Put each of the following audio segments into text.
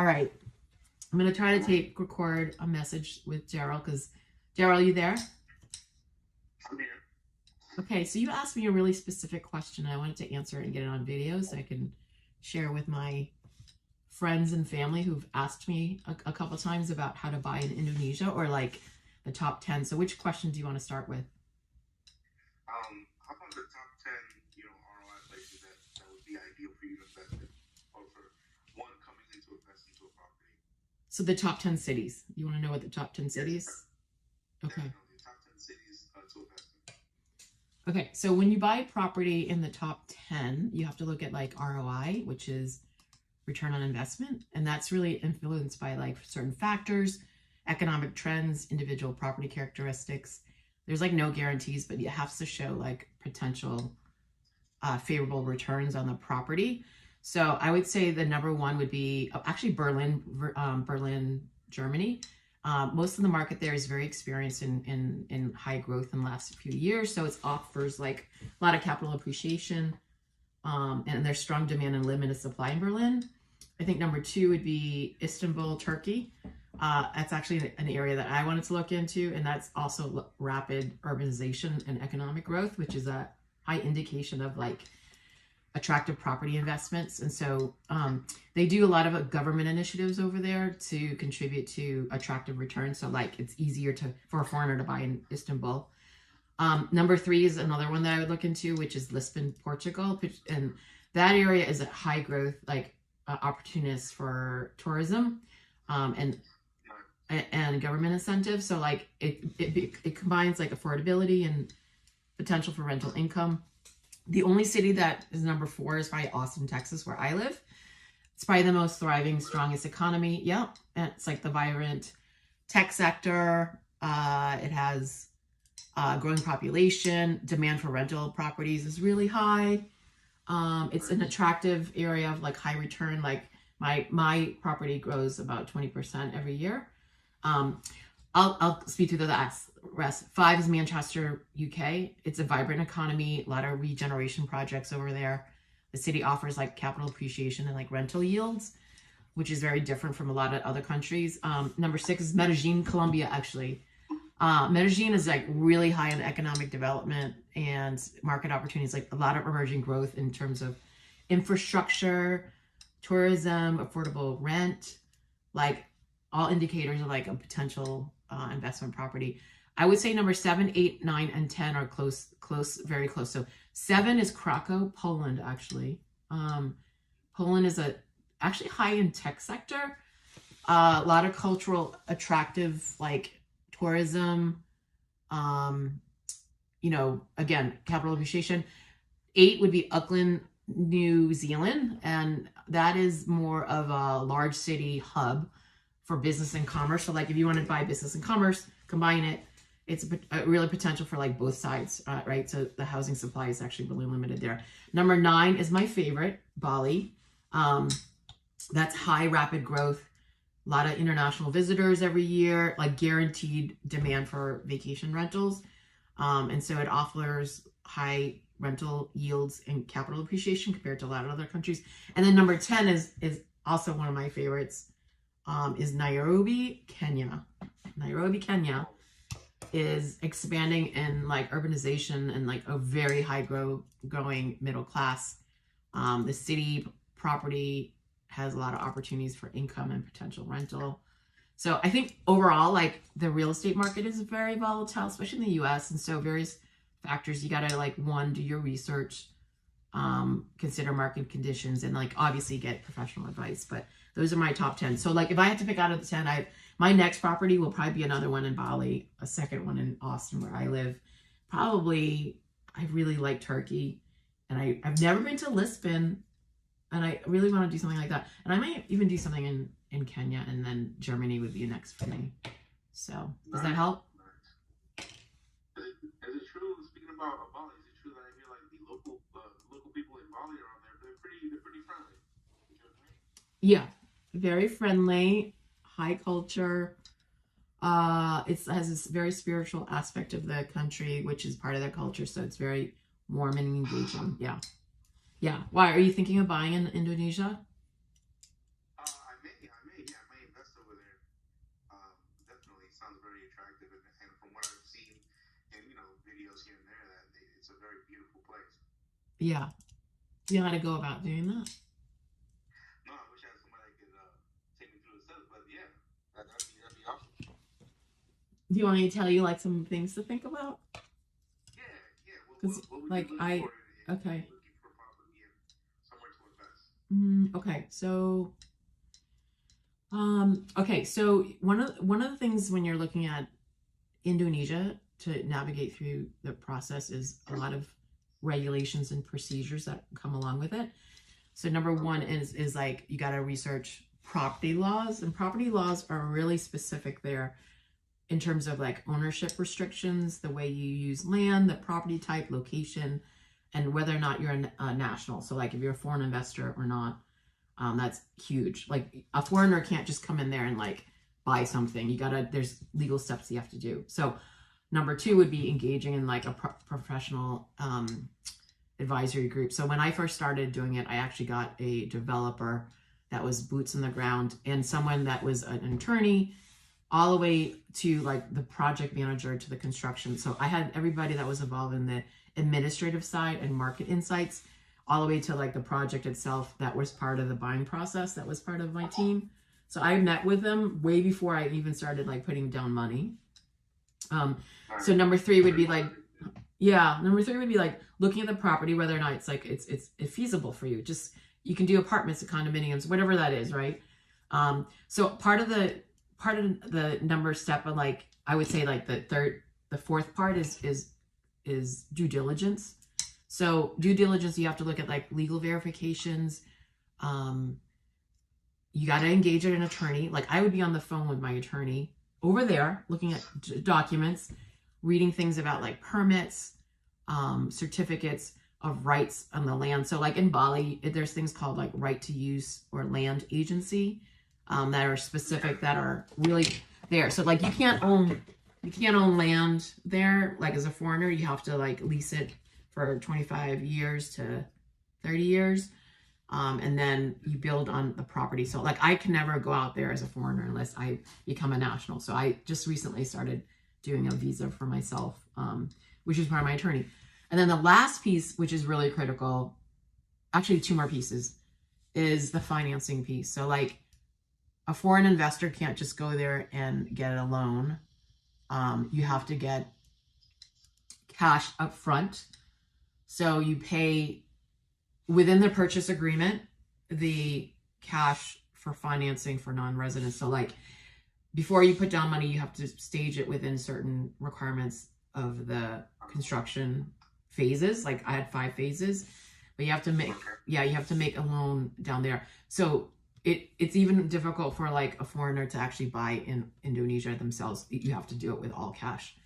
All right. I'm going to try to record a message with Gerald because, Gerald, you there? I'm here. Okay, so you asked me a really specific question. I wanted to answer it and get it on video so I can share with my friends and family who've asked me a couple times about how to buy in Indonesia or like the top 10. So which question do you want to start with? How about the top 10, ROI places that would be ideal for you to invest in, or for one coming into invest into a property? So the top 10 cities. You want to know what the top 10 Yes, cities? Okay. definitely. Top 10 cities to invest in. Okay, so when you buy property in the top 10, you have to look at like ROI, which is return on investment. And that's really influenced by like certain factors, economic trends, individual property characteristics. There's like no guarantees, but it has to show like potential favorable returns on the property. So I would say the number one would be actually Berlin, Germany. Most of the market there is very experienced in high growth in the last few years. So it offers like a lot of capital appreciation, and there's strong demand and limited supply in Berlin. I think number two would be Istanbul, Turkey. That's actually an area that I wanted to look into, and that's also rapid urbanization and economic growth, which is a high indication of like attractive property investments. And so they do a lot of government initiatives over there to contribute to attractive returns. So like it's easier for a foreigner to buy in Istanbul. Number three is another one that I would look into, which is Lisbon, Portugal. And that area is a high growth, like opportunist for tourism and government incentives. So like it combines like affordability and potential for rental income. The only city that is number four is probably Austin, Texas, where I live. It's probably the most thriving, strongest economy. Yep. And it's like the vibrant tech sector. It has growing population. Demand for rental properties is really high. It's an attractive area of like high return. Like my property grows about 20% every year. I'll speak to the rest. Five is Manchester, UK. It's a vibrant economy, a lot of regeneration projects over there. The city offers like capital appreciation and like rental yields, which is very different from a lot of other countries. Number six is Medellin, Colombia, actually. Medellin is like really high in economic development and market opportunities, like a lot of emerging growth in terms of infrastructure, tourism, affordable rent, like all indicators of like a potential investment property. I would say number 7, 8, 9, and 10 are close, very close. So 7 is Krakow, Poland, actually. Poland is actually high in tech sector. A lot of cultural attractive like tourism. Again, capital appreciation. 8 would be Auckland, New Zealand, and that is more of a large city hub for business and commerce. So like if you want to buy business and commerce, combine it, it's a really potential for like both sides, right? So the housing supply is actually really limited there. Number 9 is my favorite, Bali. That's high rapid growth, a lot of international visitors every year, like guaranteed demand for vacation rentals. And so it offers high rental yields and capital appreciation compared to a lot of other countries. And then number 10 is also one of my favorites, is Nairobi, Kenya. Nairobi, Kenya is expanding in like urbanization and like a very high growing middle class. The city property has a lot of opportunities for income and potential rental. So I think overall, like the real estate market is very volatile, especially in the US. And so various factors, you gotta like, one, do your research, consider market conditions, and like obviously get professional advice. But those are my top 10. So like if I had to pick out of the 10, my next property will probably be another one in Bali, a second one in Austin where I live. Probably, I really like Turkey, and I've never been to Lisbon, and I really want to do something like that. And I might even do something in Kenya, and then Germany would be next for me. So does that help? Is it true? Speaking about Bali, is it true that I hear like the local people in Bali around there? They're pretty friendly. Would you agree? Yeah, very friendly, high culture. It has this very spiritual aspect of the country, which is part of their culture. So it's very warm and engaging. Yeah. Yeah. Why are you thinking of buying in Indonesia? I may. sounds very attractive, and from what I've seen in videos here and there, it's a very beautiful place. Yeah. Do you know how to go about doing that? No, I wish I had somebody that could take me through the steps, but yeah, that'd be awesome. Do you want me to tell you like some things to think about? Yeah, yeah. Because what would like you look for okay. looking for property and somewhere to invest? Okay, so okay, so one of the things when you're looking at Indonesia to navigate through the process is a lot of regulations and procedures that come along with it. So number one is like you got to research property laws, and property laws are really specific there in terms of like ownership restrictions, the way you use land, the property type, location, and whether or not you're a national. So like if you're a foreign investor or not, that's huge. Like a foreigner can't just come in there and like buy something. There's legal steps you have to do. So number two would be engaging in like a professional advisory group. So when I first started doing it, I actually got a developer that was boots on the ground and someone that was an attorney all the way to like the project manager to the construction. So I had everybody that was involved in the administrative side and market insights all the way to like the project itself that was part of the buying process, that was part of my team. So I met with them way before I even started like putting down money. So number three would be like, looking at the property, whether or not it's like it's feasible for you. Just you can do apartments, condominiums, whatever that is, right? So part of the number step, of like I would say like the fourth part is due diligence. So due diligence, you have to look at like legal verifications. You got to engage an attorney. Like I would be on the phone with my attorney over there, looking at documents, reading things about like permits, certificates of rights on the land. So like in Bali, there's things called like right to use or land agency that are specific, that are really there. So like you can't own land there. Like as a foreigner, you have to like lease it for 25 years to 30 years. And then you build on the property. So like I can never go out there as a foreigner unless I become a national. So I just recently started doing a visa for myself, which is part of my attorney. And then the last piece, which is really critical, actually two more pieces, is the financing piece. So like a foreign investor can't just go there and get a loan. You have to get cash up front. So you pay within the purchase agreement, the cash for financing for non-residents. So like before you put down money, you have to stage it within certain requirements of the construction phases. Like I had 5 phases, but you have to make a loan down there. So it's even difficult for like a foreigner to actually buy in Indonesia themselves. You have to do it with all cash.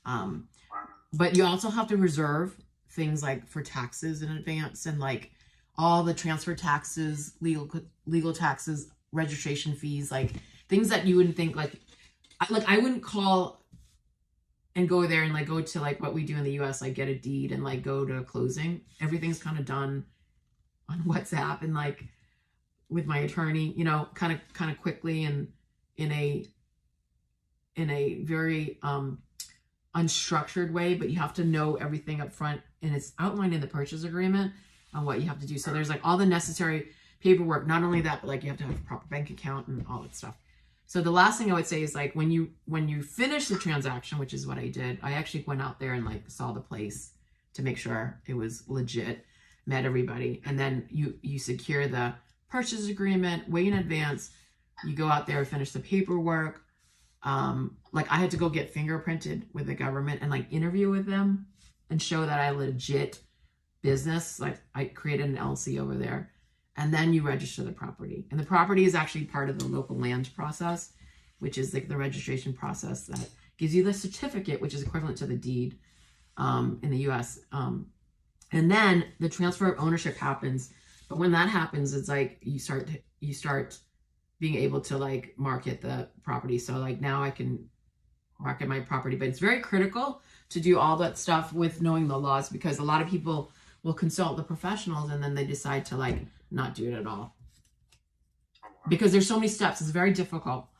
But you also have to reserve things like for taxes in advance, and like all the transfer taxes, legal taxes, registration fees, like things that you wouldn't think like I wouldn't call and go there and like go to like what we do in the US, like get a deed and like go to a closing. Everything's kind of done on WhatsApp and like with my attorney, kind of quickly and in a very unstructured way, but you have to know everything up front, and it's outlined in the purchase agreement on what you have to do. So there's like all the necessary paperwork. Not only that, but like you have to have a proper bank account and all that stuff. So the last thing I would say is like when you finish the transaction, which is what I did, I actually went out there and like saw the place to make sure it was legit, met everybody, and then you secure the purchase agreement way in advance. You go out there, finish the paperwork. Like I had to go get fingerprinted with the government and like interview with them and show that I legit business. Like I created an LLC over there, and then you register the property. And the property is actually part of the local land process, which is like the registration process that gives you the certificate, which is equivalent to the deed in the US. And then the transfer of ownership happens. But when that happens, it's like you start being able to like market the property. So like now I can market my property, but it's very critical to do all that stuff with knowing the laws, because a lot of people will consult the professionals and then they decide to like not do it at all because there's so many steps. It's very difficult.